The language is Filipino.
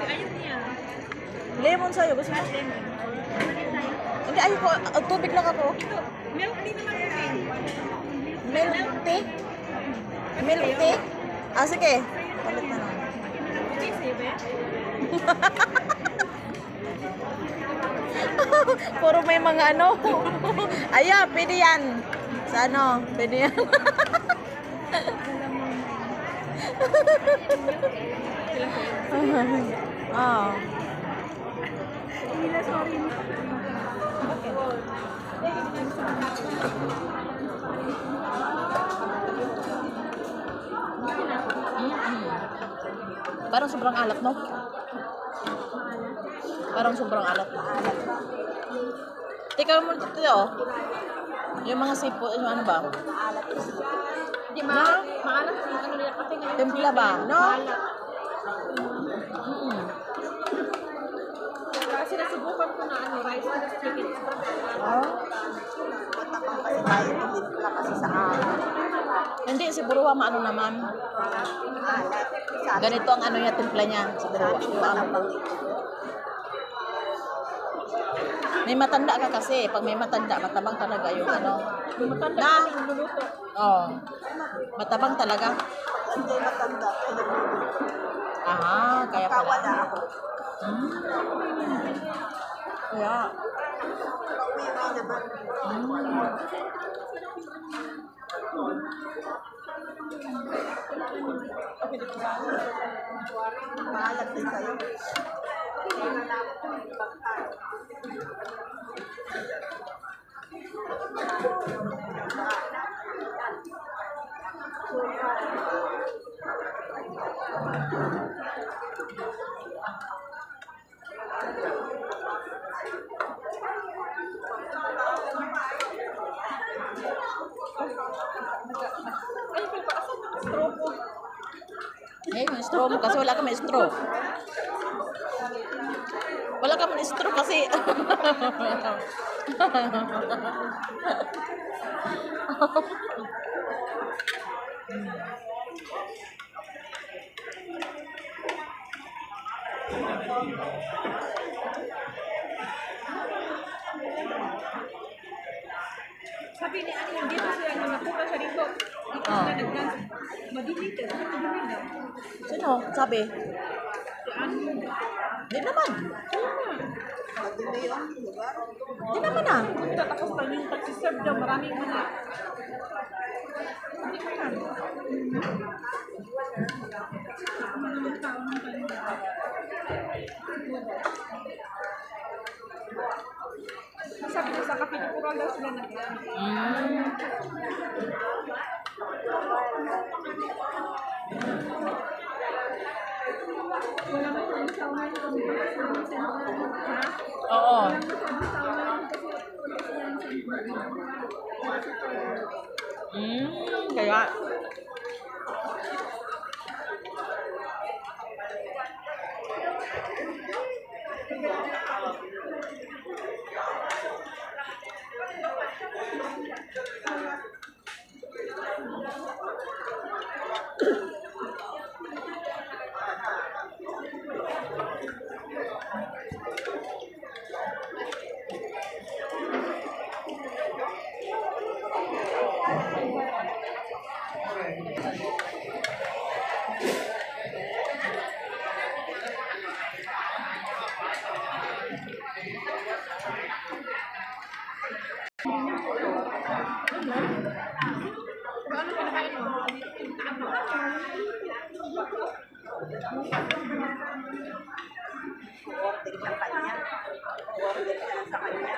Ayun niya. Lemon sa'yo. Gusto mo? Lemon. Hindi, ayoko. Tubig lang ako. Ito, milk tea naman yun. Milk tea? Milk tea? Ah, sige. Palit na lang. Okay, save eh. Puro may mga ano. Ayan, pwede yan. Sa ano, pwede yan. Ah. Sorry. Parang sobrang alat, no? Parang sobrang alat. Tika mo dito, oh. Yung mga sipo, yung ano ba? Di ba? Maalat yung ano nila kasi ngayon. Timpla ba? No? Maalat. Kasi nasubukan ko na ano, rice with chicken. Oh. Matapang kasi tayo nilipla kasi sa akin. Hindi, si Buruwa maano naman. Alat. Sabi Ganito ang ano niya, timpla niya. Si Buruwa. namin Yung ano. matapang. May matanda ka kasi. Pag may matanda, matabang talaga yung ano. Matanda Na? ka yung luluto. Oh. Matabang talaga. Hindi matanda. Ah, kaya pala. Kawala ako. Hmm. Kaya. Pauwi naman. Maalat din sa'yo. Eh, may straw mo kasi wala ka may straw. Wala ka may straw kasi. Sabi ni Ani, hindi pa siya nang napunta siya dito. Ito Ah. na nag-dance. Madilite. Madilite daw. Sino? Sabi? Si Ani. Di naman. Madumi ang lugar. Di naman ah. Tapos pag yung pag-serve daw, maraming mga. Hindi ko yan. Maraming tao ng kanila. Sabi niya sa kapitukuran daw sila nag-dance. Wala mo yung sauna yung kumipas ng sentral. Ha? Oo. Wala mo yung sauna yung kasi yung sentral. Kaya. Ano kinakain mo? Order sa kanya. Order ka na sa kanya.